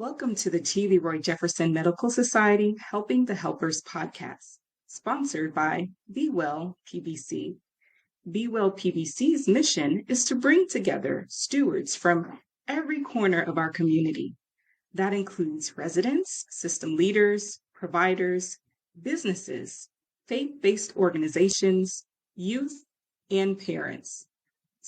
Welcome to the Leroy Jefferson Medical Society Helping the Helpers podcast, sponsored by BeWellPBC. BeWellPBC's mission is to bring together stewards from every corner of our community. That includes residents, system leaders, providers, businesses, faith-based organizations, youth, and parents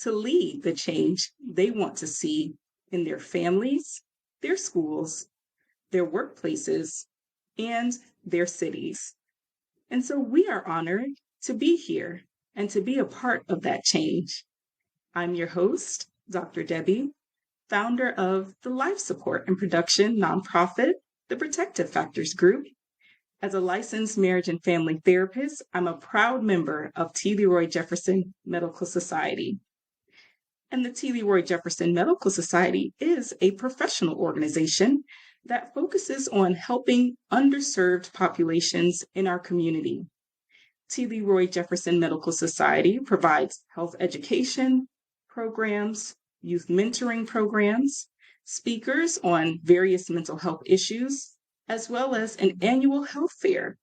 to lead the change they want to see in their families, their schools, their workplaces, and their cities. And so we are honored to be here and to be a part of that change. I'm your host, Dr. Debbie, founder of the life support and production nonprofit, the Protective Factors Group. As a licensed marriage and family therapist, I'm a proud member of Leroy Jefferson Medical Society. And the Leroy Jefferson Medical Society is a professional organization that focuses on helping underserved populations in our community. Leroy Jefferson Medical Society provides health education programs, youth mentoring programs, speakers on various mental health issues, as well as an annual health fair,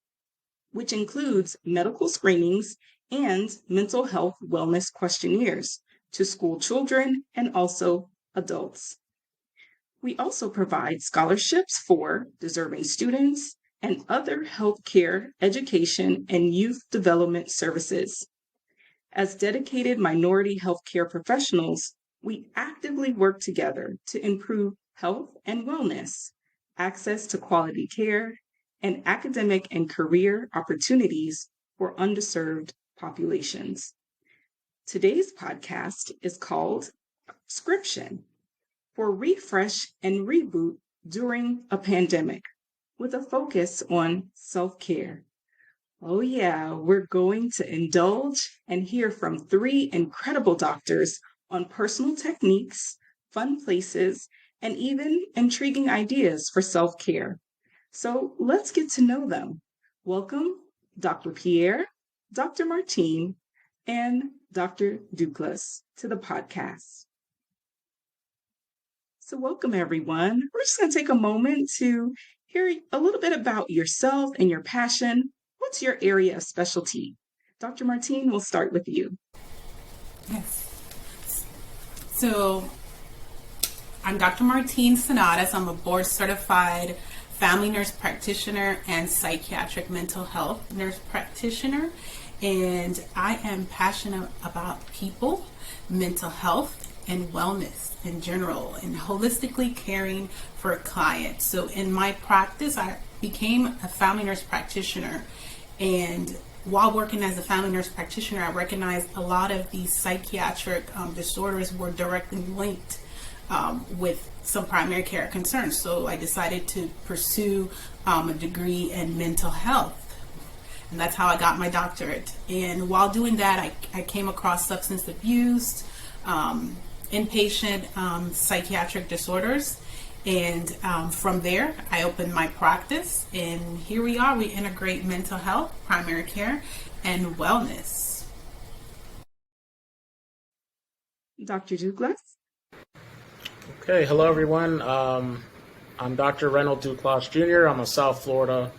which includes medical screenings and mental health wellness questionnaires to school children and also adults. We also provide scholarships for deserving students and other healthcare, education, and youth development services. As dedicated minority healthcare professionals, we actively work together to improve health and wellness, access to quality care, and academic and career opportunities for underserved populations. Today's podcast is called Prescription for Refresh and Reboot During a Pandemic, with a focus on self-care. Oh yeah, we're going to indulge and hear from three incredible doctors on personal techniques, fun places, and even intriguing ideas for self-care. So let's get to know them. Welcome, Dr. Pierre, Dr. Martine, and Dr. Douglas to the podcast. So welcome, everyone. We're just going to take a moment to hear a little bit about yourself and your passion. What's your area of specialty? Dr. Martine, we'll start with you. Yes. So I'm Dr. Martine Sonatas. I'm a board-certified family nurse practitioner and psychiatric mental health nurse practitioner. And I am passionate about people, mental health, and wellness in general, and holistically caring for clients. So in my practice, I became a family nurse practitioner. And while working as a family nurse practitioner, I recognized a lot of these psychiatric disorders were directly linked with some primary care concerns. So I decided to pursue a degree in mental health. And that's how I got my doctorate. And while doing that, I came across substance abuse, inpatient psychiatric disorders. And from there, I opened my practice. And here we are. We integrate mental health, primary care, and wellness. Dr. Douglas? Okay, hello everyone. I'm Dr. Reynold Duclos Jr. I'm a South Florida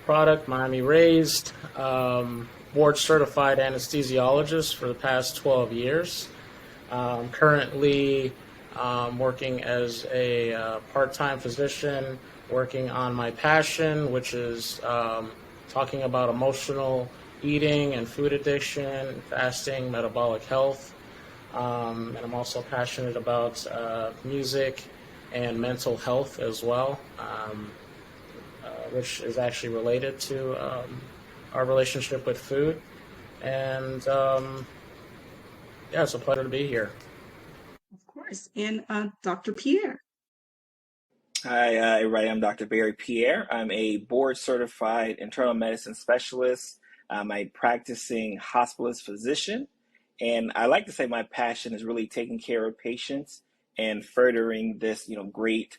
product, Miami raised, board certified anesthesiologist for the past 12 years. Currently working as a part-time physician, working on my passion, which is talking about emotional eating and food addiction, fasting, metabolic health. And I'm also passionate about music and mental health as well. Which is actually related to our relationship with food. And it's a pleasure to be here. Of course. And Dr. Pierre? Hi, everybody. I'm Dr. Barry Pierre. I'm a board-certified internal medicine specialist. I'm a practicing hospitalist physician. And I like to say my passion is really taking care of patients and furthering this, great,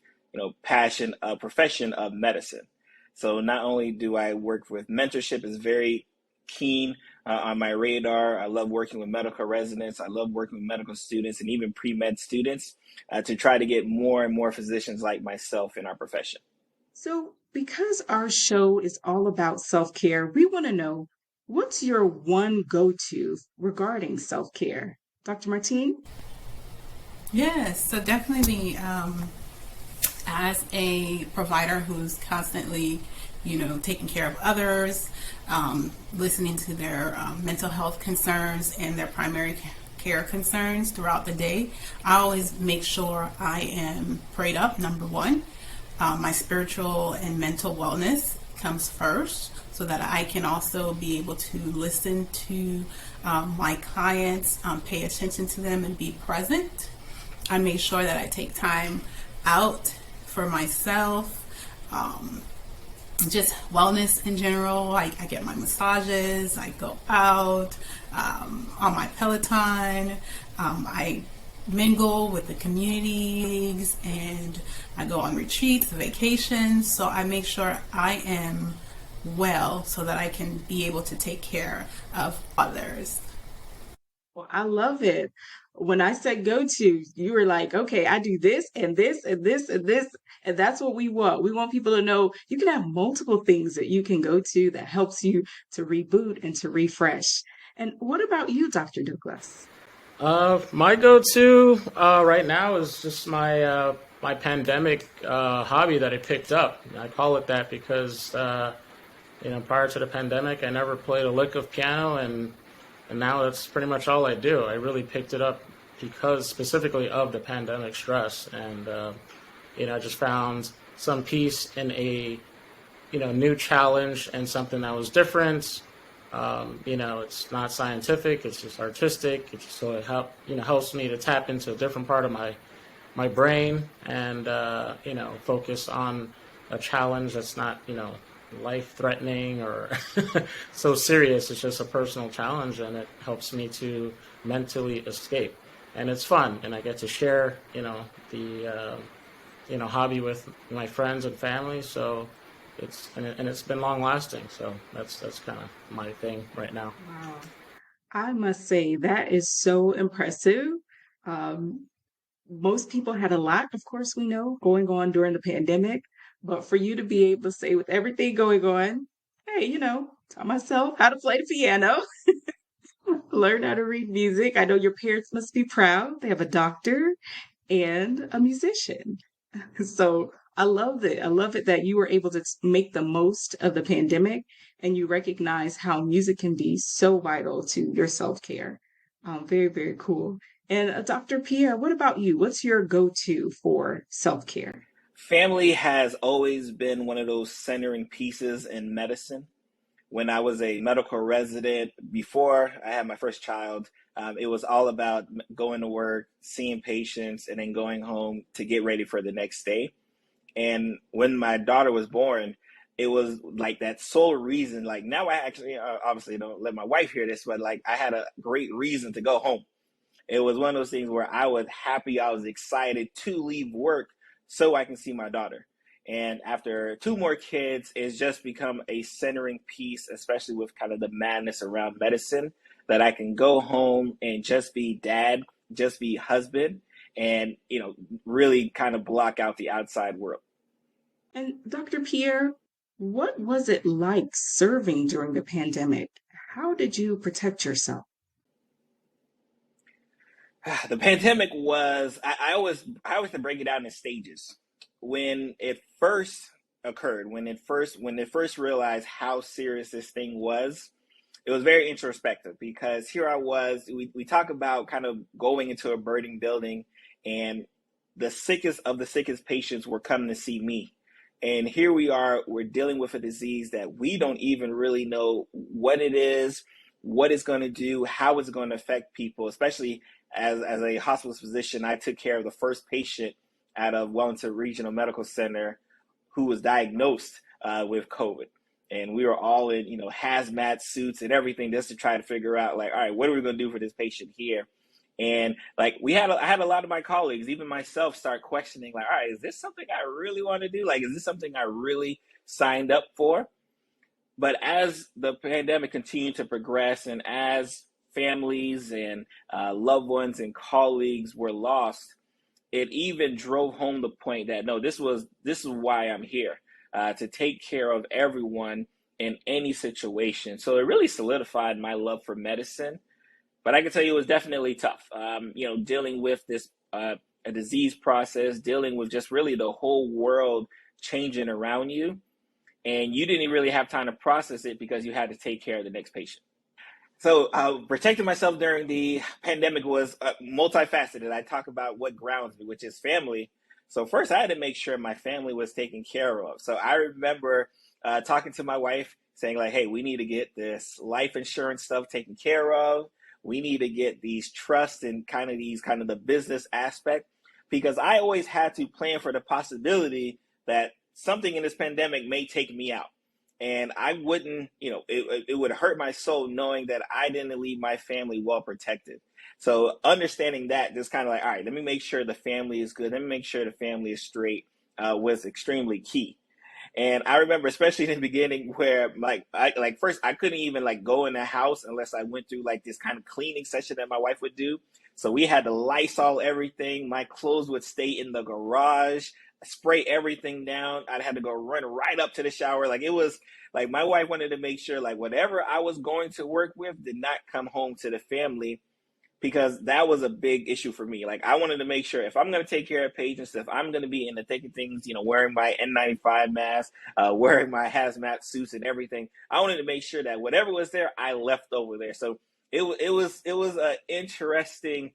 passion, profession of medicine. So not only do I work with mentorship, is very keen on my radar. I love working with medical residents. I love working with medical students and even pre-med students to try to get more and more physicians like myself in our profession. So, because our show is all about self care, we want to know what's your one go to regarding self care? Dr. Martine? Yes, so definitely as a provider who's constantly, taking care of others, listening to their mental health concerns and their primary care concerns throughout the day, I always make sure I am prayed up, number one. My spiritual and mental wellness comes first so that I can also be able to listen to my clients, pay attention to them and be present. I make sure that I take time out for myself, just wellness in general. I get my massages, I go out on my Peloton, I mingle with the communities, and I go on retreats, vacations. So I make sure I am well so that I can be able to take care of others. Well, I love it. When I said go to, you were like, okay, I do this and this and this and this. And that's what we want. We want people to know you can have multiple things that you can go to that helps you to reboot and to refresh. And what about you, Dr. Douglas? My go-to right now is just my pandemic hobby that I picked up. I call it that because prior to the pandemic, I never played a lick of piano, and now that's pretty much all I do. I really picked it up because specifically of the pandemic stress, and I just found some peace in a new challenge and something that was different. It's not scientific; it's just artistic. It just so it helps me to tap into a different part of my brain and focus on a challenge that's not life-threatening or so serious. It's just a personal challenge, and it helps me to mentally escape. And it's fun, and I get to share, the hobby with my friends and family. So it's been long-lasting. So that's kind of my thing right now. Wow. I must say that is so impressive. Most people had a lot, of course, we know, going on during the pandemic. But for you to be able to say, with everything going on, hey, taught myself how to play the piano, learn how to read music. I know your parents must be proud. They have a doctor and a musician. So I love it. I love it that you were able to make the most of the pandemic and you recognize how music can be so vital to your self-care. Very, very cool. And Dr. Pierre, what about you? What's your go-to for self-care? Family has always been one of those centering pieces in medicine. When I was a medical resident, before I had my first child, it was all about going to work, seeing patients, and then going home to get ready for the next day. And when my daughter was born, it was like that sole reason. Like now I actually, obviously don't let my wife hear this, but like I had a great reason to go home. It was one of those things where I was happy, I was excited to leave work so I can see my daughter. And after two more kids, it's just become a centering piece, especially with kind of the madness around medicine, that I can go home and just be dad, just be husband, and, really kind of block out the outside world. And Dr. Pierre, what was it like serving during the pandemic? How did you protect yourself? The pandemic was, I always break it down in stages. When it first occurred, when it first realized how serious this thing was, it was very introspective because here I was, we talk about kind of going into a burning building, and the sickest of the sickest patients were coming to see me. And here we are, we're dealing with a disease that we don't even really know what it is, what it's going to do, how it's going to affect people, especially as a hospitalist physician. I took care of the first patient out of Wellington Regional Medical Center who was diagnosed with COVID. And we were all in, hazmat suits and everything just to try to figure out, like, all right, what are we going to do for this patient here? And like I had a lot of my colleagues, even myself, start questioning, like, all right, is this something I really want to do? Like, is this something I really signed up for? But as the pandemic continued to progress and as families and loved ones and colleagues were lost, it even drove home the point that no, this is why I'm here, to take care of everyone in any situation. So it really solidified my love for medicine. But I can tell you it was definitely tough. Dealing with this a disease process, dealing with just really the whole world changing around you, and you didn't really have time to process it because you had to take care of the next patient. So protecting myself during the pandemic was multifaceted. I talk about what grounds me, which is family. So first, I had to make sure my family was taken care of. So I remember talking to my wife, saying like, "Hey, we need to get this life insurance stuff taken care of. We need to get these trusts and kind of the business aspect, because I always had to plan for the possibility that something in this pandemic may take me out." And I wouldn't, it would hurt my soul knowing that I didn't leave my family well protected. So understanding that, just kind of like, all right, let me make sure the family is good. Let me make sure the family is straight, was extremely key. And I remember, especially in the beginning, where first I couldn't even like go in the house unless I went through like this kind of cleaning session that my wife would do. So we had to Lysol everything. My clothes would stay in the garage, spray everything down. I'd had to go run right up to the shower. Like it was like my wife wanted to make sure like whatever I was going to work with did not come home to the family, because that was a big issue for me. Like I wanted to make sure if I'm going to take care of patients, if I'm going to be in the thick of things, wearing my N95 mask, wearing my hazmat suits and everything, I wanted to make sure that whatever was there, I left over there. So it was an interesting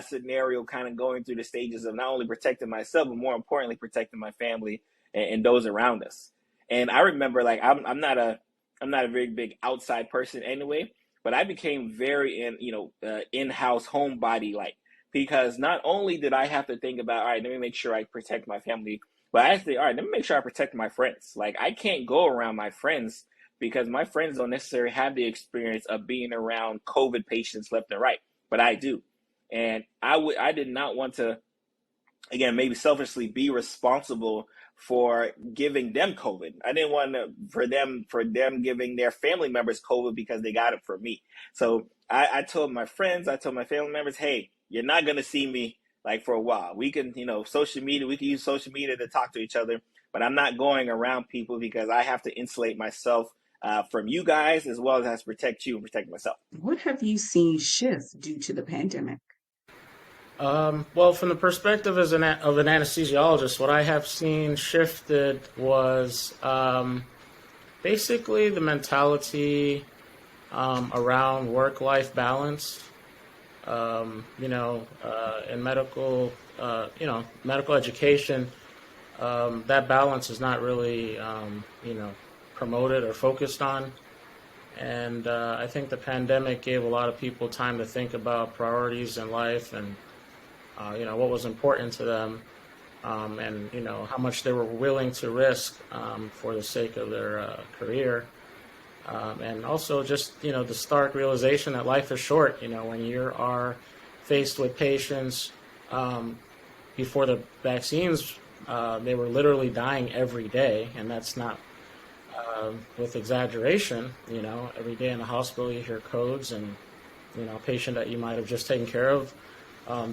scenario, kind of going through the stages of not only protecting myself, but more importantly, protecting my family and those around us. And I remember like I'm not a very big outside person anyway. But I became very in-house homebody like, because not only did I have to think about, all right, let me make sure I protect my family, but I actually, all right, let me make sure I protect my friends. Like I can't go around my friends because my friends don't necessarily have the experience of being around COVID patients left and right, but I do. And I did not want to, again, maybe selfishly be responsible for giving them COVID. I didn't want for them giving their family members COVID because they got it from me. So I told my friends, I told my family members, hey, you're not going to see me like for a while. We can, social media, we can use social media to talk to each other, but I'm not going around people because I have to insulate myself from you guys, as well as protect you and protect myself. What have you seen shift due to the pandemic? Well, from the perspective of an anesthesiologist, what I have seen shifted was basically the mentality around work-life balance. In medical, medical education, that balance is not really, promoted or focused on. And I think the pandemic gave a lot of people time to think about priorities in life and what was important to them, and how much they were willing to risk for the sake of their career, and also just the stark realization that life is short. When you are faced with patients, before the vaccines, they were literally dying every day, and that's not with exaggeration. Every day in the hospital you hear codes, and a patient that you might have just taken care of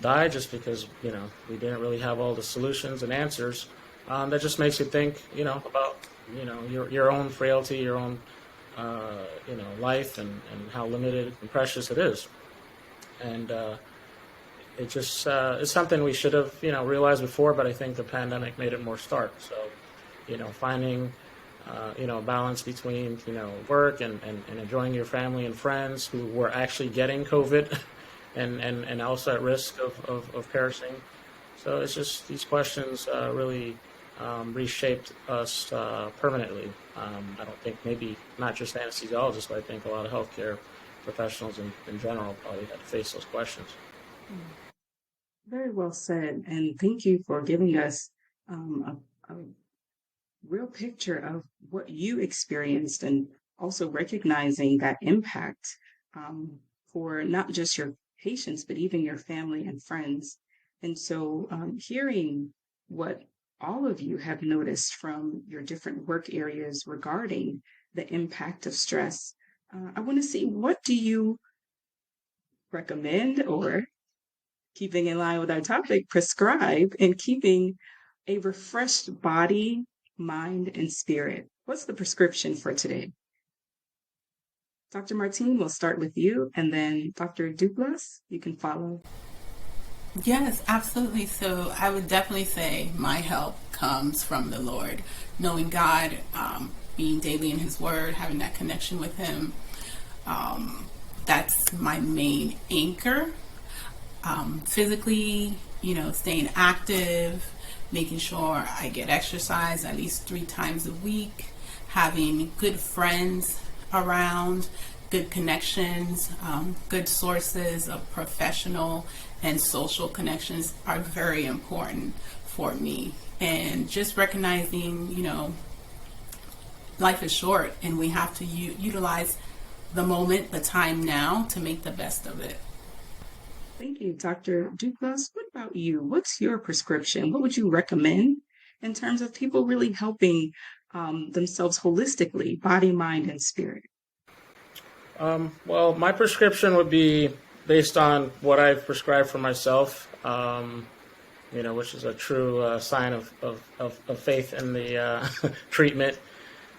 died just because we didn't really have all the solutions and answers. That just makes you think about your own frailty, your own life, and how limited and precious it is. And it just it's something we should have realized before, but I think the pandemic made it more stark. So finding balance between work and enjoying your family and friends who were actually getting COVID and also at risk of perishing. So it's just these questions really reshaped us permanently. I don't think, maybe not just anesthesiologists, but I think a lot of healthcare professionals in general probably had to face those questions. Very well said, and thank you for giving us a real picture of what you experienced, and also recognizing that impact for not just your patients, but even your family and friends. And so hearing what all of you have noticed from your different work areas regarding the impact of stress. I want to see, what do you recommend, or, keeping in line with our topic, prescribe in keeping a refreshed body, mind, and spirit? What's the prescription for today? Dr. Martine, we'll start with you, and then Dr. Douglas, you can follow. Yes, absolutely. So I would definitely say my help comes from the Lord, knowing God, being daily in His Word, having that connection with Him. That's my main anchor. Physically, staying active, making sure I get exercise at least 3 times a week, having good friends around, good connections, good sources of professional and social connections are very important for me. And just recognizing, life is short and we have to utilize the moment, the time now, to make the best of it. Thank you, Dr. Douglas. What about you? What's your prescription? What would you recommend in terms of people really helping themselves holistically, body, mind, and spirit? Well, my prescription would be based on what I've prescribed for myself, which is a true sign of faith in the treatment.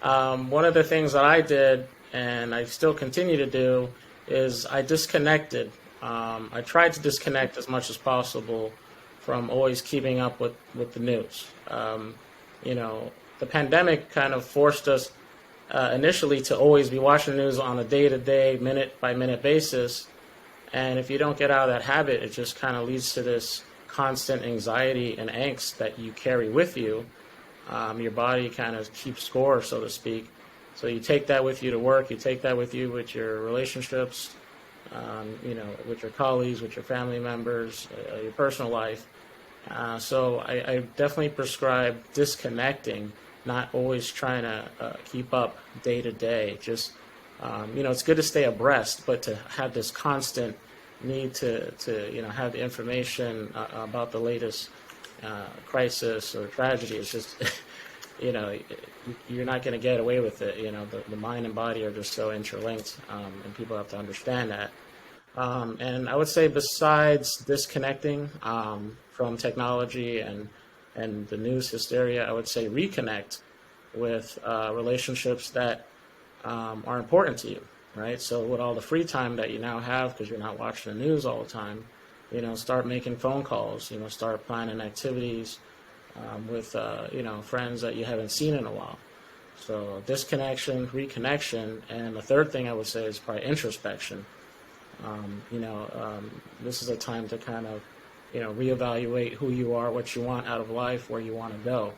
One of the things that I did, and I still continue to do, is I disconnected. I tried to disconnect as much as possible from always keeping up with the news. The pandemic kind of forced us initially to always be watching the news on a day-to-day, minute-by-minute basis. And if you don't get out of that habit, it just kind of leads to this constant anxiety and angst that you carry with you. Your body kind of keeps score, so to speak. So you take that with you to work, you take that with you with your relationships, with your colleagues, with your family members, your personal life. So I definitely prescribe disconnecting, not always trying to keep up day to day. Just, it's good to stay abreast, but to have this constant need to have the information about the latest crisis or tragedy. It's just, you're not going to get away with it. The mind and body are just so interlinked, and people have to understand that. And I would say, besides disconnecting from technology and the news hysteria, I would say reconnect with relationships that are important to you, right? So with all the free time that you now have, because you're not watching the news all the time, start making phone calls, start planning activities with, friends that you haven't seen in a while. So disconnection, reconnection, and the third thing I would say is probably introspection. This is a time to kind of, reevaluate who you are, what you want out of life, where you want to go.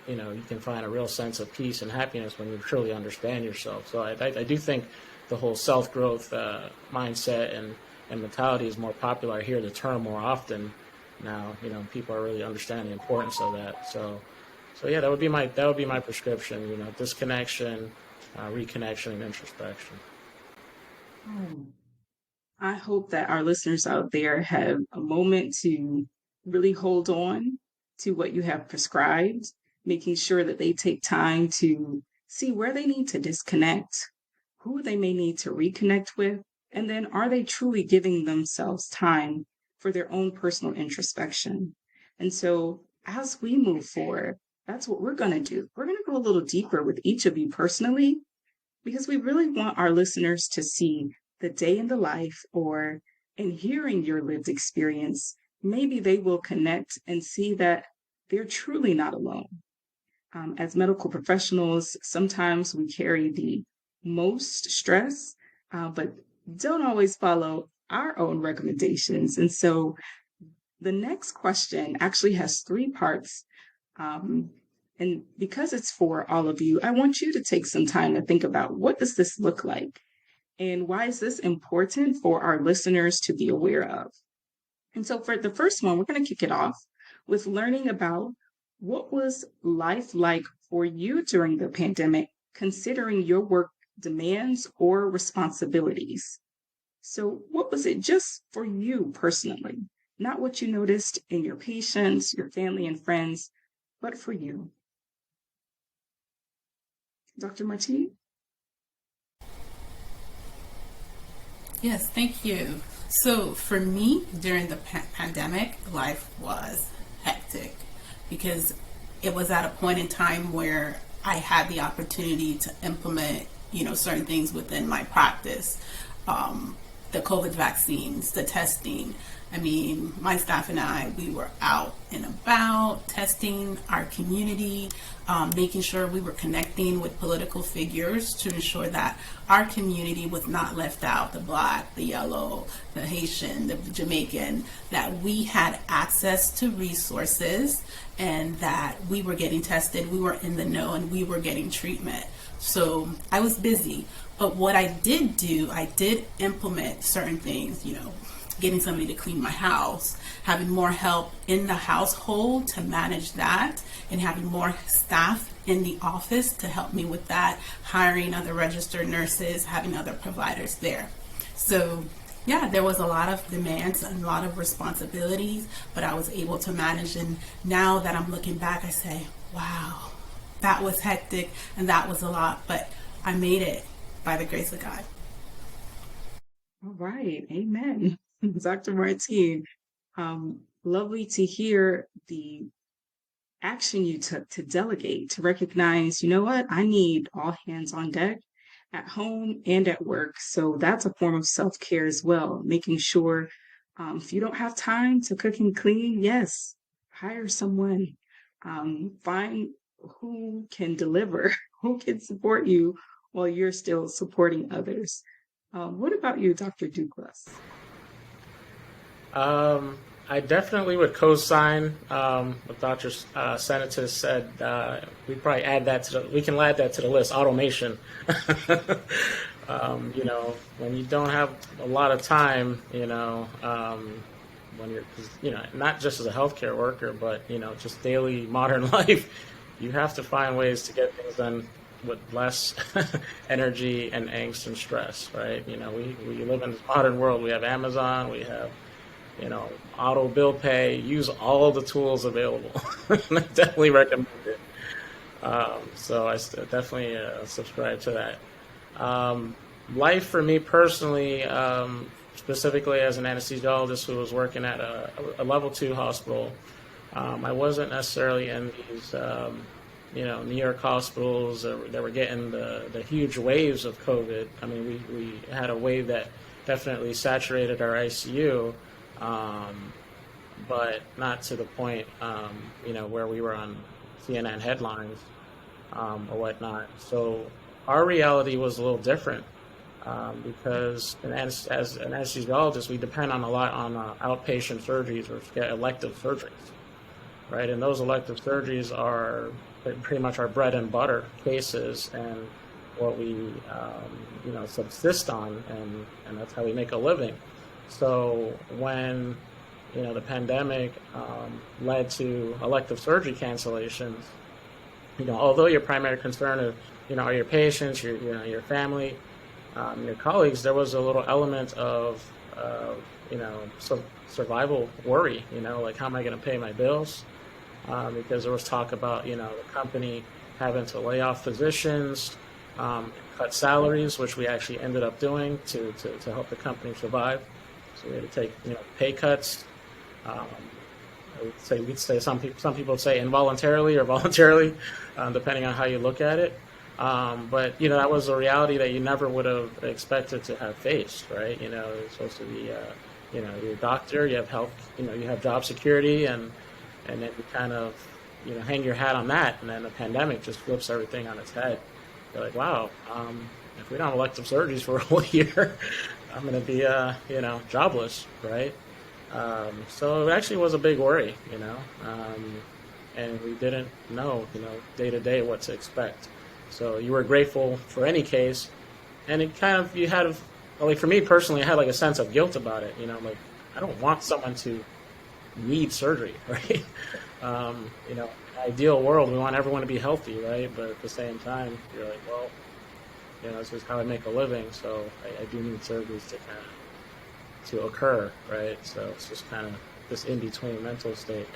You can find a real sense of peace and happiness when you truly understand yourself. So I do think the whole self-growth mindset and mentality is more popular. I hear the term more often now. People are really understanding the importance of that. So yeah, that would be my prescription. Disconnection, reconnection, and introspection. I hope that our listeners out there have a moment to really hold on to what you have prescribed, making sure that they take time to see where they need to disconnect, who they may need to reconnect with, and then are they truly giving themselves time for their own personal introspection? And so as we move forward, that's what we're going to do. We're going to go a little deeper with each of you personally, because we really want our listeners to see the day in the life, or in hearing your lived experience, maybe they will connect and see that they're truly not alone. As medical professionals, sometimes we carry the most stress, but don't always follow our own recommendations. And so the next question actually has 3 parts. And because it's for all of you, I want you to take some time to think about, what does this look like? And why is this important for our listeners to be aware of? And so for the first one, we're going to kick it off with learning about, what was life like for you during the pandemic, considering your work demands or responsibilities. So what was it just for you personally? Not what you noticed in your patients, your family and friends, but for you. Dr. Martine? Yes, thank you. So for me, during the pandemic, life was hectic because it was at a point in time where I had the opportunity to implement, certain things within my practice. The COVID vaccines, the testing. I mean, my staff and I, we were out and about testing our community, making sure we were connecting with political figures to ensure that our community was not left out, the Black, the yellow, the Haitian, the Jamaican, that we had access to resources and that we were getting tested, we were in the know, and we were getting treatment. So I was busy. But what I did do, I did implement certain things, getting somebody to clean my house, having more help in the household to manage that, and having more staff in the office to help me with that, hiring other registered nurses, having other providers there. So yeah, there was a lot of demands and a lot of responsibilities, but I was able to manage. And now that I'm looking back, I say, wow, that was hectic and that was a lot, but I made it by the grace of God. All right. Amen. Dr. Martine, lovely to hear the action you took to delegate, to recognize, you know what, I need all hands on deck at home and at work. So that's a form of self-care as well, making sure if you don't have time to cook and clean, yes, hire someone, find who can deliver, who can support you while you're still supporting others. What about you, Dr. Douglas? I definitely would co-sign what Dr. Senatus said. We probably add that we can add that to the list. Automation. When you don't have a lot of time, when you're, not just as a healthcare worker, but just daily modern life, you have to find ways to get things done with less energy and angst and stress, right? We live in this modern world. We have Amazon, we have auto bill pay, use all of the tools available. I definitely recommend it. So I definitely subscribe to that. Life for me personally, specifically as an anesthesiologist who was working at a level 2 hospital, I wasn't necessarily in these, New York hospitals that were getting the huge waves of COVID. I mean, we had a wave that definitely saturated our ICU. But not to the point, where we were on CNN headlines or whatnot. So our reality was a little different because as an anesthesiologist, we depend on a lot on outpatient surgeries or elective surgeries, right? And those elective surgeries are pretty much our bread and butter cases and what we, subsist on, and that's how we make a living. So when the pandemic led to elective surgery cancellations, although your primary concern is are your patients, your family, your colleagues, there was a little element of survival worry. Like, how am I going to pay my bills? Because there was talk about the company having to lay off physicians, cut salaries, which we actually ended up doing to help the company survive. So we had to take pay cuts. We'd say some people say involuntarily or voluntarily, depending on how you look at it. But that was a reality that you never would have expected to have faced, right? It's supposed to be you're a doctor, you have health, you have job security, and then you kind of hang your hat on that, and then the pandemic just flips everything on its head. You're like, wow, if we don't have elective surgeries for a whole year, I'm going to be, jobless, right? So it actually was a big worry, and we didn't know, day to day what to expect. So you were grateful for any case, and it kind of, you had, like for me personally, I had like a sense of guilt about it, like I don't want someone to need surgery, right? In an ideal world, we want everyone to be healthy, right? But at the same time, you're like, well, this is how I make a living, so I do need surgeries to occur, right? So it's just kind of this in-between mental state.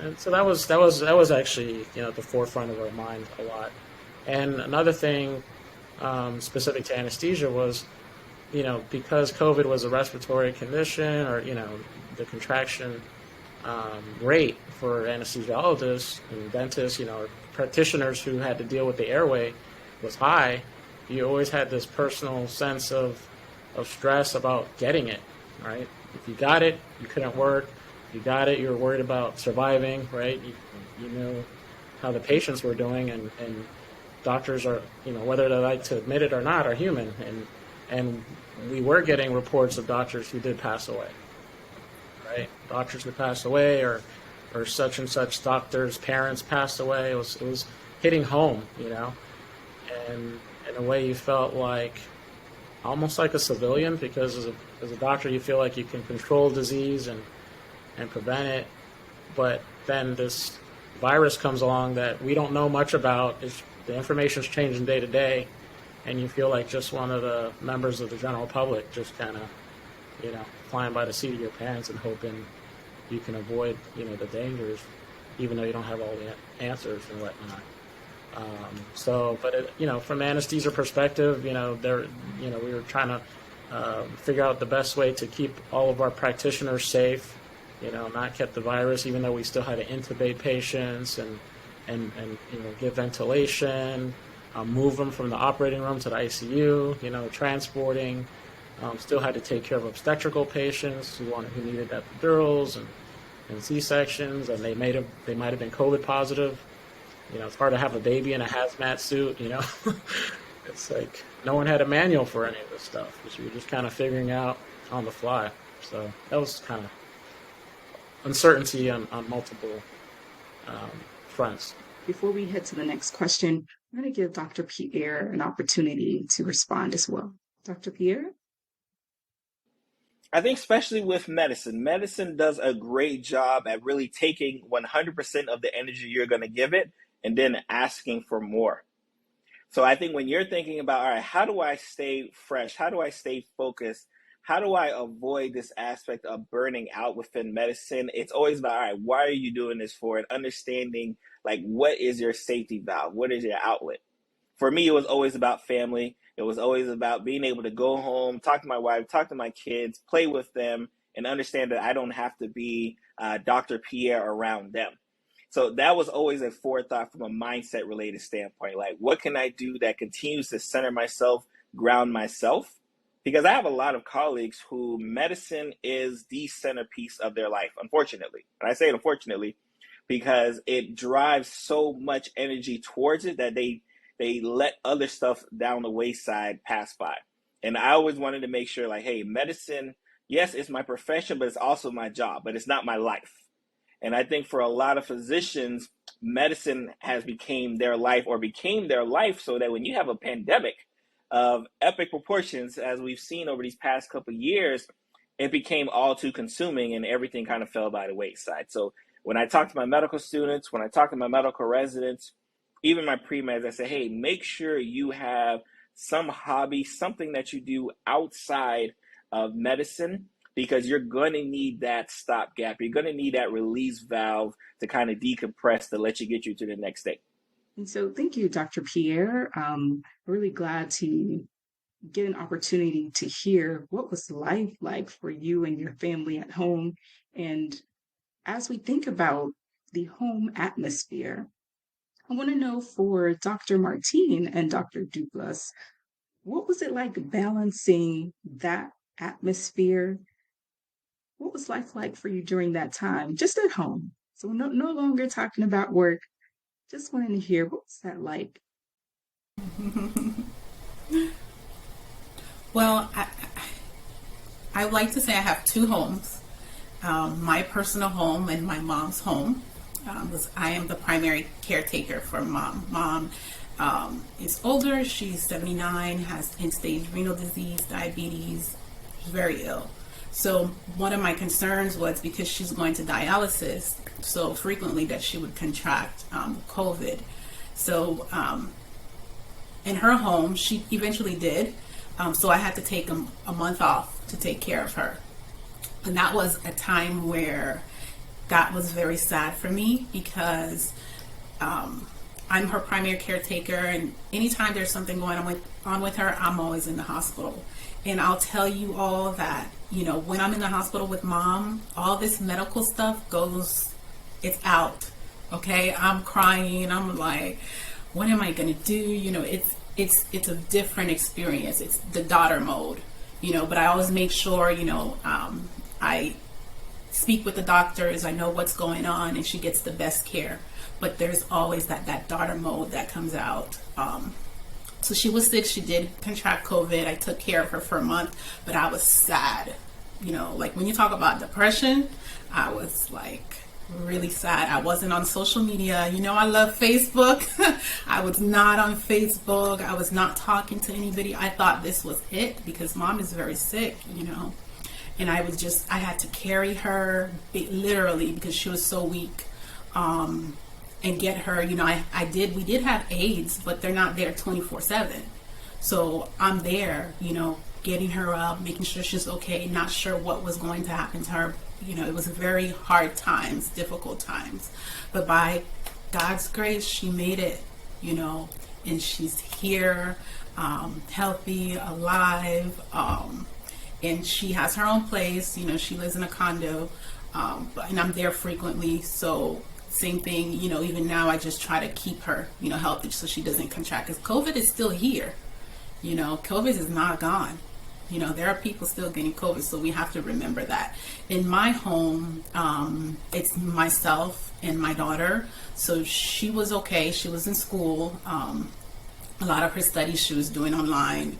And so that was actually, at the forefront of our mind a lot. And another thing specific to anesthesia was, because COVID was a respiratory condition, or the contraction rate for anesthesiologists and dentists, or practitioners who had to deal with the airway was high. You always had this personal sense of stress about getting it, right? If you got it, you couldn't work. If you got it, you were worried about surviving, right? You knew how the patients were doing, and doctors are, whether they like to admit it or not, are human. And we were getting reports of doctors who did pass away, right? Doctors who passed away, or such and such doctors' parents passed away. It was hitting home, and in a way you felt like almost like a civilian, because as a doctor you feel like you can control disease and prevent it, but then this virus comes along that we don't know much about. The information's changing day to day, and you feel like just one of the members of the general public, just kind of, flying by the seat of your pants and hoping you can avoid, the dangers, even though you don't have all the answers and whatnot. But from the anesthesia perspective, we were trying to figure out the best way to keep all of our practitioners safe, not get the virus, even though we still had to intubate patients and give ventilation, move them from the operating room to the ICU, transporting. Still had to take care of obstetrical patients who needed epidurals and C-sections, and they might have been COVID positive. It's hard to have a baby in a hazmat suit. It's like no one had a manual for any of this stuff, because we were just kind of figuring out on the fly. So that was kind of uncertainty on multiple fronts. Before we head to the next question, I'm going to give Dr. Pierre an opportunity to respond as well. Dr. Pierre? I think especially with medicine does a great job at really taking 100% of the energy you're going to give it and then asking for more. So I think when you're thinking about, all right, how do I stay fresh? How do I stay focused? How do I avoid this aspect of burning out within medicine? It's always about, all right, why are you doing this for? And understanding, like, what is your safety valve? What is your outlet? For me, it was always about family. It was always about being able to go home, talk to my wife, talk to my kids, play with them, and understand that I don't have to be Dr. Pierre around them. So that was always a forethought from a mindset related standpoint. Like, what can I do that continues to center myself, ground myself? Because I have a lot of colleagues who medicine is the centerpiece of their life, unfortunately. And I say it unfortunately because it drives so much energy towards it that they let other stuff down the wayside pass by. And I always wanted to make sure, like, hey, medicine, yes, it's my profession, but it's also my job, but it's not my life. And I think for a lot of physicians, medicine became their life so that when you have a pandemic of epic proportions, as we've seen over these past couple of years, it became all too consuming and everything kind of fell by the wayside. So when I talk to my medical students, when I talk to my medical residents, even my pre-meds, I say, hey, make sure you have some hobby, something that you do outside of medicine, because you're going to need that stopgap. You're going to need that release valve to kind of decompress to let you get you to the next day. And so thank you, Dr. Pierre. I'm really glad to get an opportunity to hear what was life like for you and your family at home. And as we think about the home atmosphere, I want to know for Dr. Martine and Dr. Douglas, what was it like balancing that atmosphere? What was life like for you during that time, just at home? So no longer talking about work, just wanting to hear, what was that like? Well, I would like to say I have two homes, my personal home and my mom's home. I am the primary caretaker for mom. Mom is older, she's 79, has end-stage renal disease, diabetes, she's very ill. So one of my concerns was, because she's going to dialysis so frequently, that she would contract COVID. So in her home, she eventually did. So I had to take a month off to take care of her. And that was a time where that was very sad for me because I'm her primary caretaker, and anytime there's something going on with her, I'm always in the hospital. And I'll tell you all that, when I'm in the hospital with mom, all this medical stuff it's out. Okay, I'm crying. I'm like, what am I gonna do? It's a different experience. It's the daughter mode, But I always make sure, I speak with the doctors. I know what's going on, and she gets the best care. But there's always that daughter mode that comes out. So she was sick. She did contract COVID. I took care of her for a month, but I was sad. Like when you talk about depression, I was like really sad. I wasn't on social media. I love Facebook. I was not on Facebook. I was not talking to anybody. I thought this was it because mom is very sick, And I had to carry her literally because she was so weak. And get her, we did have aides, but they're not there 24/7. So I'm there, getting her up, making sure she's okay, not sure what was going to happen to her. It was very hard times, difficult times. But by God's grace, she made it, and she's here, healthy, alive, and she has her own place. She lives in a condo, and I'm there frequently, so same thing, even now I just try to keep her, healthy so she doesn't contract. Because COVID is still here. COVID is not gone. There are people still getting COVID, so we have to remember that. In my home, it's myself and my daughter. So she was okay. She was in school. A lot of her studies she was doing online.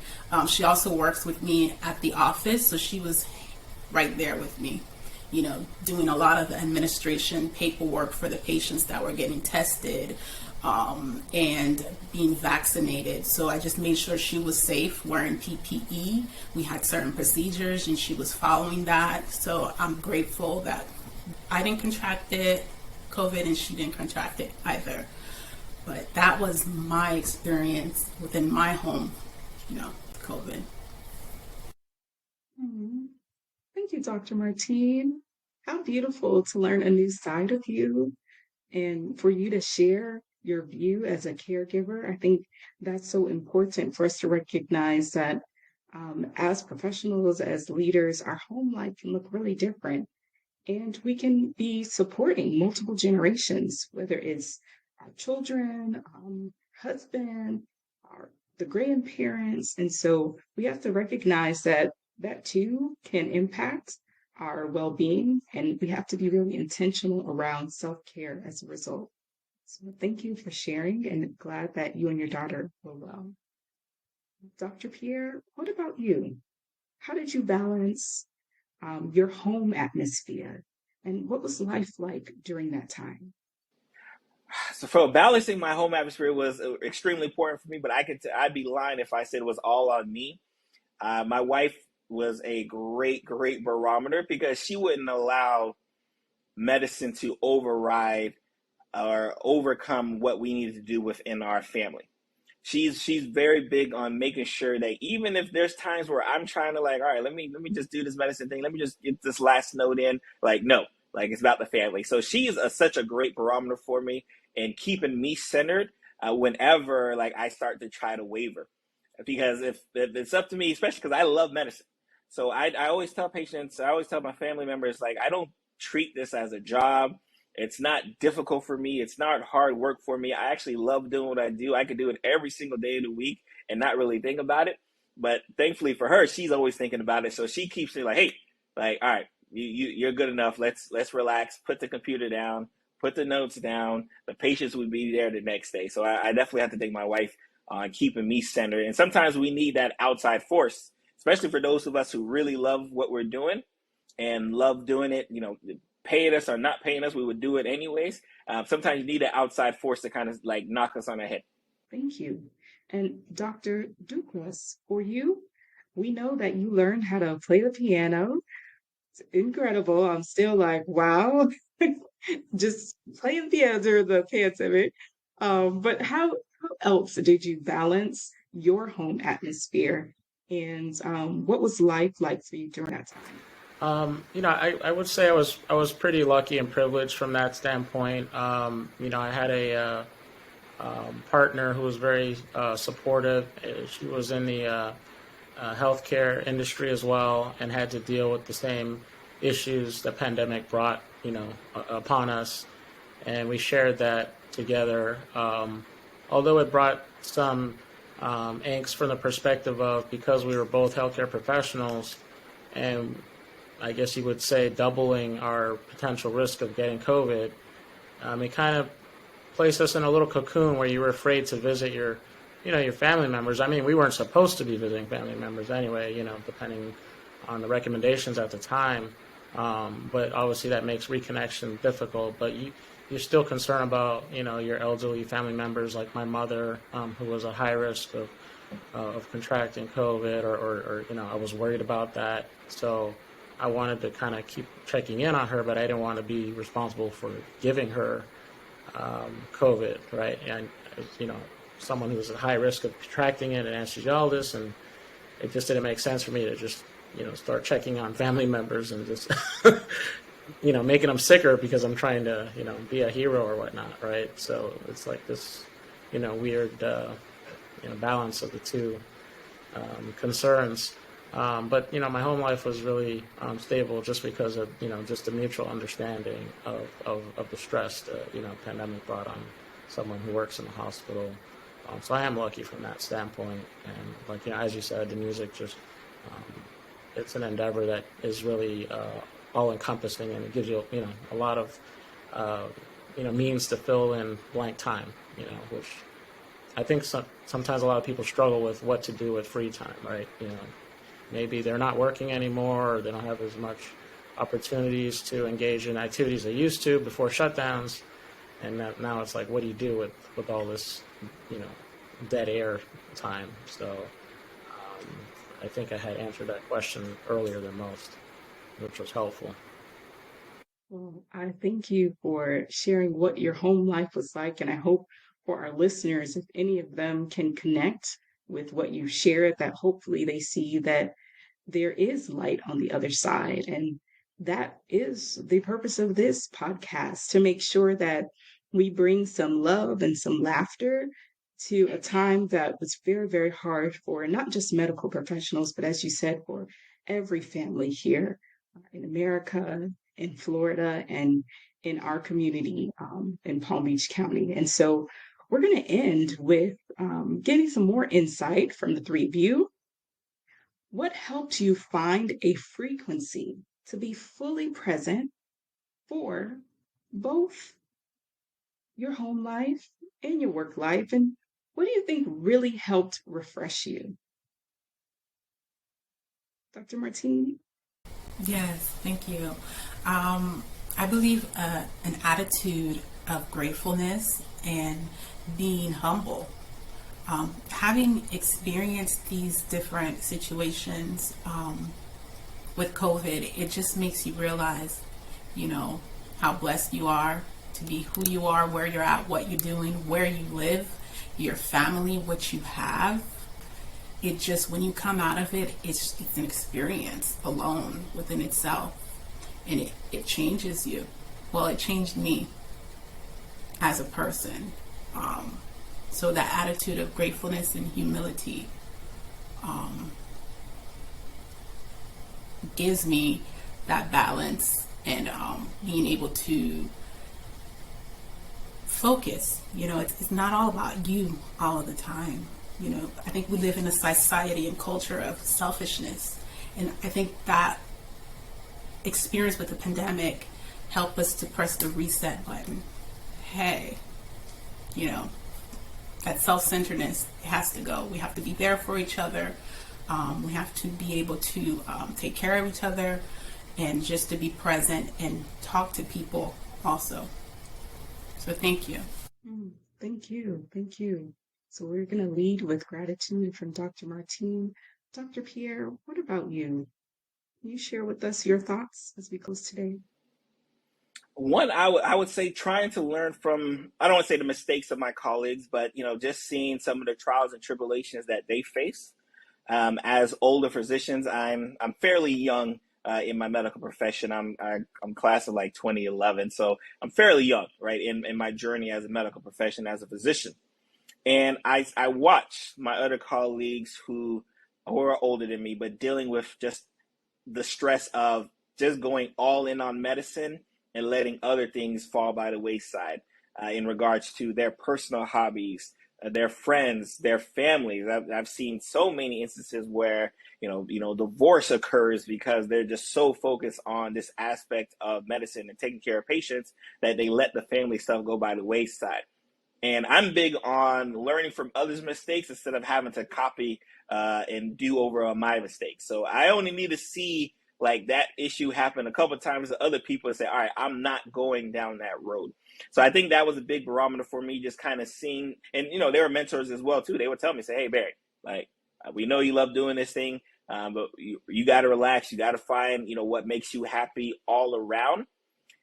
She also works with me at the office, so she was right there with me. Doing a lot of the administration paperwork for the patients that were getting tested and being vaccinated. So I just made sure she was safe, wearing PPE. We had certain procedures and she was following that. So I'm grateful that I didn't contract COVID, and she didn't contract it either. But that was my experience within my home, COVID. Thank you, Dr. Martine. How beautiful to learn a new side of you and for you to share your view as a caregiver. I think that's so important for us to recognize that as professionals, as leaders, our home life can look really different. And we can be supporting multiple generations, whether it's our children, husband, the grandparents. And so we have to recognize that too can impact our well-being, and we have to be really intentional around self-care as a result. So thank you for sharing, and glad that you and your daughter were well. Dr. Pierre, what about you? How did you balance your home atmosphere, and what was life like during that time? So for balancing my home atmosphere was extremely important for me, but I'd be lying if I said it was all on me. My wife was a great barometer because she wouldn't allow medicine to override or overcome what we needed to do within our family. She's very big on making sure that even if there's times where I'm trying to like, all right, let me just do this medicine thing. Let me just get this last note in. Like, no, like it's about the family. So she's such a great barometer for me and keeping me centered whenever like I start to try to waver. Because if it's up to me, especially because I love medicine. So I always tell patients, I always tell my family members, like, I don't treat this as a job. It's not difficult for me. It's not hard work for me. I actually love doing what I do. I could do it every single day of the week and not really think about it. But thankfully for her, she's always thinking about it. So she keeps me like, hey, like, all right, you're good enough. Let's relax. Put the computer down. Put the notes down. The patients will be there the next day. So I definitely have to thank my wife on keeping me centered. And sometimes we need that outside force, especially for those of us who really love what we're doing and love doing it, paying us or not paying us, we would do it anyways. Sometimes you need an outside force to kind of like knock us on the head. Thank you. And Dr. Duclas, for you, we know that you learned how to play the piano. It's incredible. I'm still like, wow, just playing piano during the pandemic. But how else did you balance your home atmosphere? And what was life like for you during that time? I would say I was pretty lucky and privileged from that standpoint. I had a partner who was very supportive. She was in the healthcare industry as well, and had to deal with the same issues the pandemic brought, upon us, and we shared that together. Although it brought some angst from the perspective of, because we were both healthcare professionals, and I guess you would say doubling our potential risk of getting COVID, it kind of placed us in a little cocoon where you were afraid to visit your family members. I mean, we weren't supposed to be visiting family members anyway, depending on the recommendations at the time. But obviously that makes reconnection difficult. But you're still concerned about, your elderly family members, like my mother, who was at high risk of contracting COVID, or I was worried about that. So I wanted to kind of keep checking in on her, but I didn't want to be responsible for giving her COVID, right? And, someone who was at high risk of contracting it and anesthesiologist, and it just didn't make sense for me to just, start checking on family members and just, making them sicker because I'm trying to, be a hero or whatnot, right? So it's like this, weird, balance of the two concerns. But my home life was really stable just because of just the mutual understanding of the stress that pandemic brought on someone who works in the hospital. So I am lucky from that standpoint. And as you said, the music just it's an endeavor that is really all encompassing, and it gives you a lot of means to fill in blank time. Which I think sometimes a lot of people struggle with what to do with free time, right? Maybe they're not working anymore, or they don't have as much opportunities to engage in activities they used to before shutdowns. And now it's like, what do you do with all this, dead air time? So I think I had answered that question earlier than most, which was helpful. Well, I thank you for sharing what your home life was like, and I hope for our listeners, if any of them can connect with what you shared, that hopefully they see that there is light on the other side. And that is the purpose of this podcast, to make sure that we bring some love and some laughter to a time that was very, very hard for not just medical professionals, but as you said, for every family here in America, in Florida, and in our community in Palm Beach County. And so we're going to end with getting some more insight from the three of you. What helped you find a frequency to be fully present for both your home life and your work life? And what do you think really helped refresh you? Dr. Martine? Yes, thank you. I believe an attitude of gratefulness and being humble. Having experienced these different situations with COVID, it just makes you realize, how blessed you are to be who you are, where you're at, what you're doing, where you live, your family, what you have. It just, when you come out of it, it's an experience alone within itself. And it changes you. Well, it changed me as a person. So that attitude of gratefulness and humility gives me that balance, and being able to focus. It's not all about you all of the time. I think we live in a society and culture of selfishness. And I think that experience with the pandemic helped us to press the reset button. Hey, that self-centeredness has to go. We have to be there for each other. We have to be able to take care of each other, and just to be present and talk to people also. So thank you. Thank you. Thank you. So we're going to lead with gratitude from Dr. Martine. Dr. Pierre, what about you? Can you share with us your thoughts as we close today? One, I would say trying to learn from, I don't want to say the mistakes of my colleagues, but, just seeing some of the trials and tribulations that they face. As older physicians, I'm fairly young in my medical profession. I'm class of like 2011, so I'm fairly young, right, in my journey as a medical profession, as a physician. And I watch my other colleagues who are older than me, but dealing with just the stress of just going all in on medicine and letting other things fall by the wayside in regards to their personal hobbies, their friends, their families. I've seen so many instances where divorce occurs because they're just so focused on this aspect of medicine and taking care of patients that they let the family stuff go by the wayside. And I'm big on learning from others' mistakes instead of having to copy and do over on my mistakes. So I only need to see like that issue happen a couple of times to other people and say, all right, I'm not going down that road. So I think that was a big barometer for me, just kind of seeing, and there were mentors as well too. They would tell me, say, hey, Barry, like we know you love doing this thing, but you got to relax. You got to find, what makes you happy all around,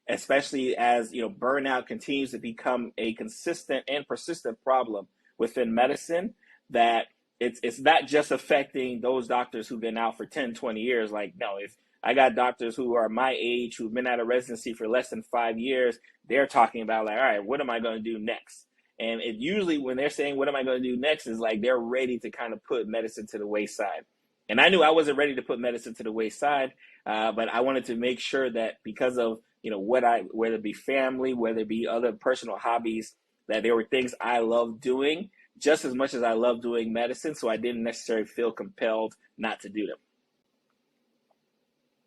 especially as, burnout continues to become a consistent and persistent problem within medicine, that it's not just affecting those doctors who've been out for 10, 20 years. Like, no, if I got doctors who are my age, who've been out of residency for less than 5 years, they're talking about like, all right, what am I going to do next? And it usually, when they're saying, what am I going to do next, is like they're ready to kind of put medicine to the wayside. And I knew I wasn't ready to put medicine to the wayside, but I wanted to make sure that because of, whether it be family, whether it be other personal hobbies, that there were things I loved doing just as much as I love doing medicine. So I didn't necessarily feel compelled not to do them.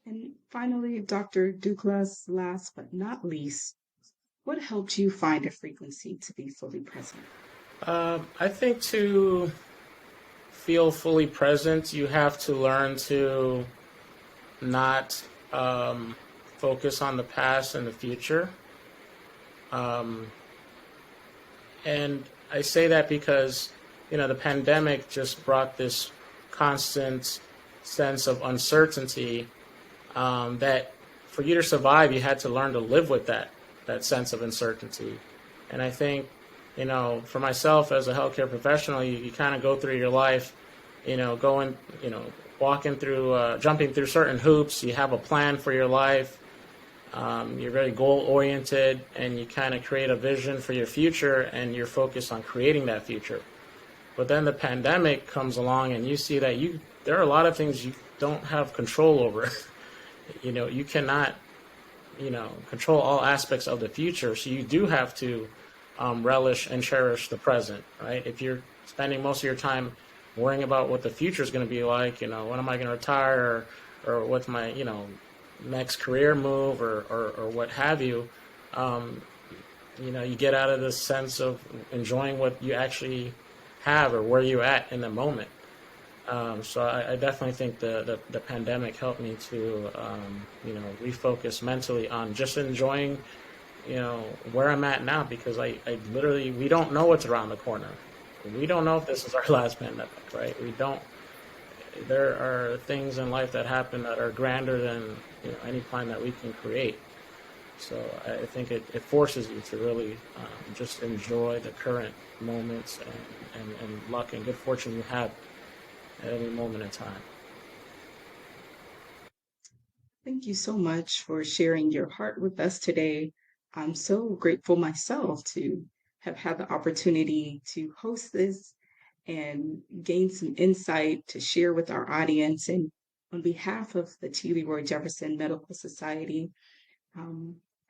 And finally, Dr. Duclos, last but not least, what helped you find a frequency to be fully present? I think to feel fully present, you have to learn to not focus on the past and the future. And I say that because, the pandemic just brought this constant sense of uncertainty that for you to survive, you had to learn to live with that sense of uncertainty. And I think, for myself as a healthcare professional, you kind of go through your life, walking through, jumping through certain hoops. You have a plan for your life. You're very goal-oriented, and you kind of create a vision for your future, and you're focused on creating that future. But then the pandemic comes along, and you see that there are a lot of things you don't have control over. You cannot, control all aspects of the future. So you do have to relish and cherish the present, right? If you're spending most of your time worrying about what the future is going to be like, when am I going to retire, or what's my, next career move, or what have you, you get out of this sense of enjoying what you actually have or where you're at in the moment. So I definitely think the pandemic helped me to, refocus mentally on just enjoying, where I'm at now, because I literally, we don't know what's around the corner. We don't know if this is our last pandemic, right? There are things in life that happen that are grander than any plan that we can create. So I think it forces you to really just enjoy the current moments and luck and good fortune you have at any moment in time. Thank you so much for sharing your heart with us today. I'm so grateful myself to have had the opportunity to host this and gain some insight to share with our audience. And on behalf of the T. Leroy Jefferson Medical Society,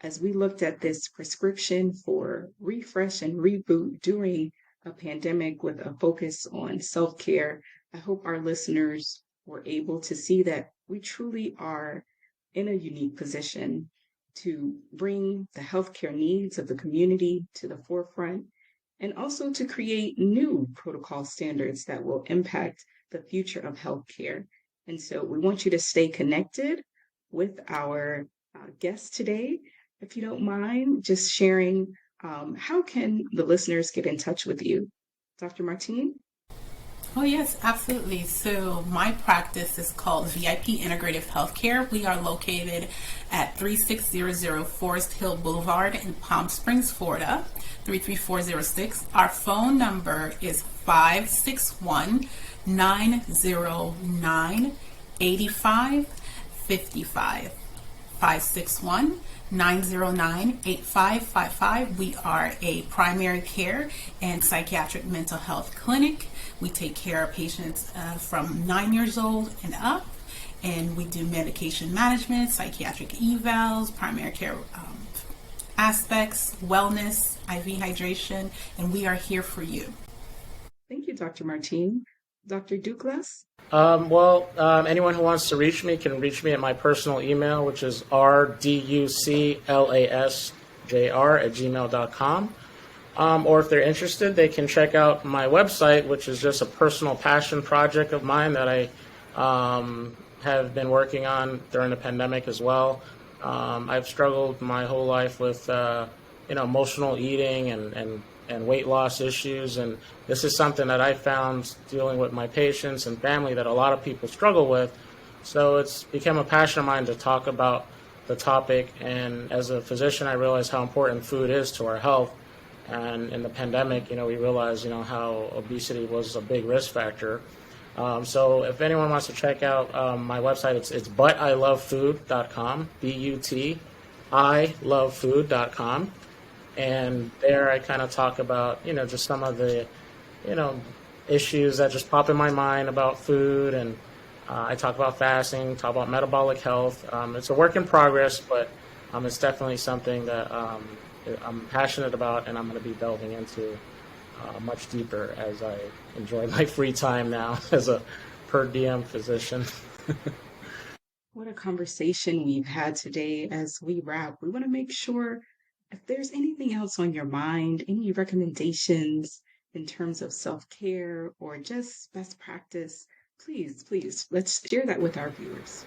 as we looked at this prescription for refresh and reboot during a pandemic with a focus on self-care, I hope our listeners were able to see that we truly are in a unique position to bring the healthcare needs of the community to the forefront, and also to create new protocol standards that will impact the future of healthcare. And so we want you to stay connected with our guests today. If you don't mind just sharing, how can the listeners get in touch with you? Dr. Martine? Oh, yes, absolutely. So my practice is called VIP Integrative Healthcare. We are located at 3600 Forest Hill Boulevard in Palm Springs, Florida, 33406. Our phone number is 561-909-8555. 55. 561-909-8555. We are a primary care and psychiatric mental health clinic. We take care of patients from 9 years old and up, and we do medication management, psychiatric evals, primary care aspects, wellness, IV hydration, and we are here for you. Thank you, Dr. Martine. Dr. Douglas? Anyone who wants to reach me can reach me at my personal email, which is rduclasjr@gmail.com. Or if they're interested, they can check out my website, which is just a personal passion project of mine that I have been working on during the pandemic as well. I've struggled my whole life with emotional eating and weight loss issues, and this is something that I found dealing with my patients and family that a lot of people struggle with. So it's become a passion of mine to talk about the topic, and as a physician I realize how important food is to our health. And in the pandemic, we realized how obesity was a big risk factor. So if anyone wants to check out my website, it's butilovefood.com, BUTIlovefood.com. And there I kind of talk about, just some of the, issues that just pop in my mind about food. And I talk about fasting, talk about metabolic health. It's a work in progress, but it's definitely something that I'm passionate about, and I'm going to be delving into much deeper as I enjoy my free time now as a per diem physician. What a conversation we've had today. As we wrap, we want to make sure if there's anything else on your mind, any recommendations in terms of self-care or just best practice, please, let's share that with our viewers.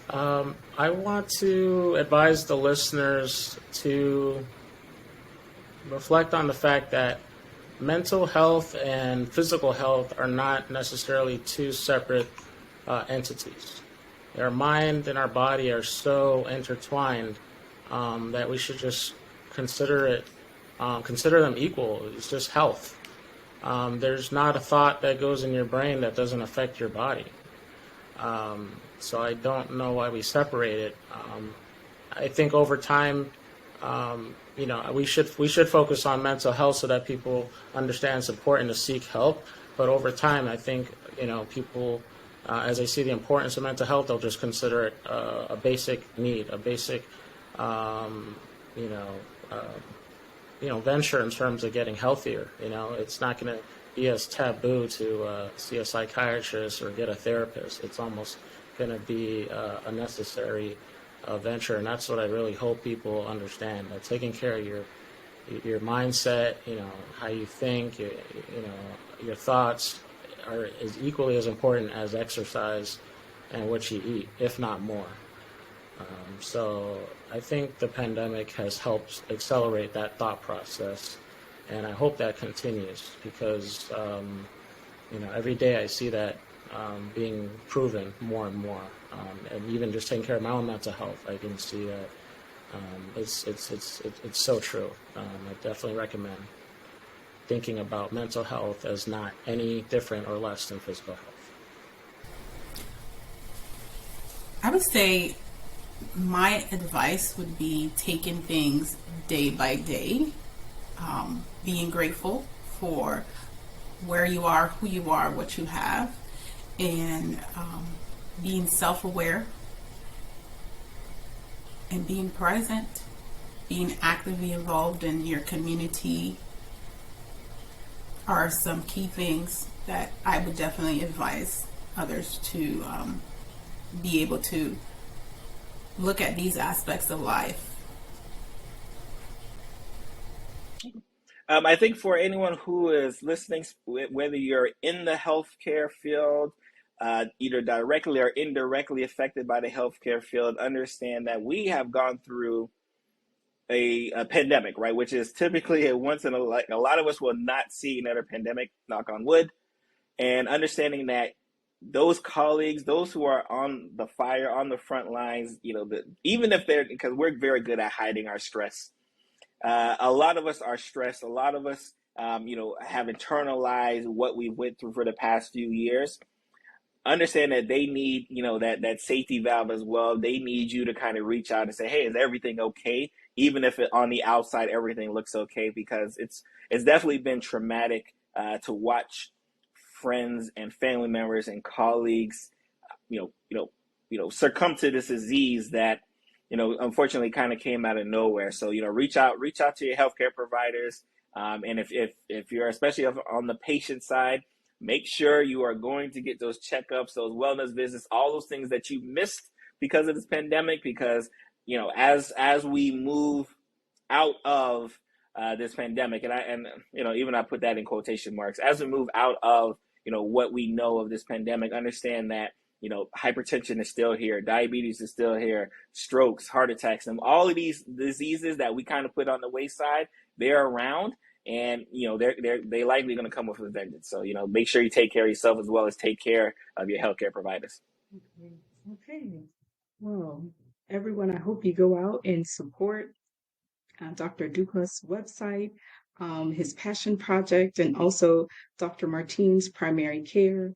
I want to advise the listeners to reflect on the fact that mental health and physical health are not necessarily two separate entities. Our mind and our body are so intertwined that we should just consider them equal. It's just health. There's not a thought that goes in your brain that doesn't affect your body. So I don't know why we separate it. I think over time, we should focus on mental health so that people understand it's important to seek help. But over time, I think people, as they see the importance of mental health, they'll just consider it a basic need, a basic venture in terms of getting healthier. It's not going to be as taboo to see a psychiatrist or get a therapist. It's almost going to be a necessary venture, and that's what I really hope people understand. That taking care of your mindset, how you think, your thoughts are equally as important as exercise and what you eat, if not more. So I think the pandemic has helped accelerate that thought process, and I hope that continues because every day I see that being proven more and more, and even just taking care of my own mental health, I can see that it's so true. I definitely recommend thinking about mental health as not any different or less than physical health. I would say my advice would be taking things day by day, being grateful for where you are, who you are, what you have, and being self-aware and being present, being actively involved in your community are some key things that I would definitely advise others to be able to look at these aspects of life. I think for anyone who is listening, whether you're in the healthcare field, either directly or indirectly affected by the healthcare field, understand that we have gone through a pandemic, right? Which is typically a once in a lot of us will not see another pandemic, knock on wood. And understanding that those colleagues, those who are on the fire, on the front lines, even if they're, because we're very good at hiding our stress. A lot of us are stressed. A lot of us, have internalized what we went through for the past few years. understand that they need, that safety valve as well. They need you to kind of reach out and say, hey, is everything okay? Even if on the outside everything looks okay, because it's definitely been traumatic to watch friends and family members and colleagues, succumb to this disease that, unfortunately kind of came out of nowhere. So, reach out to your healthcare providers. And if you're especially on the patient side, make sure you are going to get those checkups, those wellness visits, all those things that you missed because of this pandemic. Because, as we move out of this pandemic, and even I put that in quotation marks, as we move out of, what we know of this pandemic, understand that, hypertension is still here, diabetes is still here, strokes, heart attacks, and all of these diseases that we kind of put on the wayside, they're around. And they likely going to come with a vengeance. So make sure you take care of yourself as well as take care of your healthcare providers. Okay. Well, everyone, I hope you go out and support Dr. Ducla's website, his passion project, and also Dr. Martine's primary care.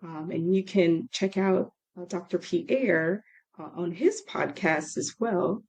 And you can check out Dr. Pierre on his podcast as well.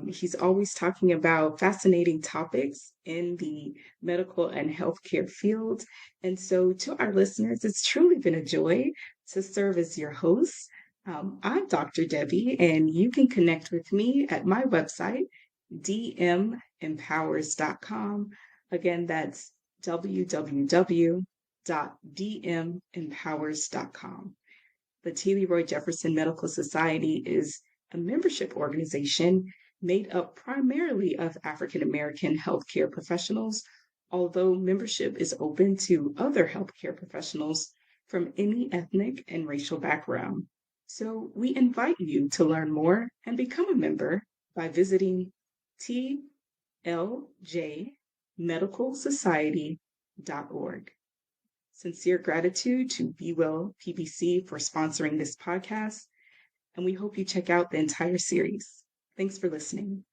He's always talking about fascinating topics in the medical and healthcare field. And so to our listeners, it's truly been a joy to serve as your host. I'm Dr. Debbie, and you can connect with me at my website, dmempowers.com. Again, that's www.dmempowers.com. The Leroy Jefferson Medical Society is a membership organization made up primarily of African American healthcare professionals, although membership is open to other healthcare professionals from any ethnic and racial background. So we invite you to learn more and become a member by visiting TLJMedicalsociety.org. Sincere gratitude to BeWellPBC for sponsoring this podcast, and we hope you check out the entire series. Thanks for listening.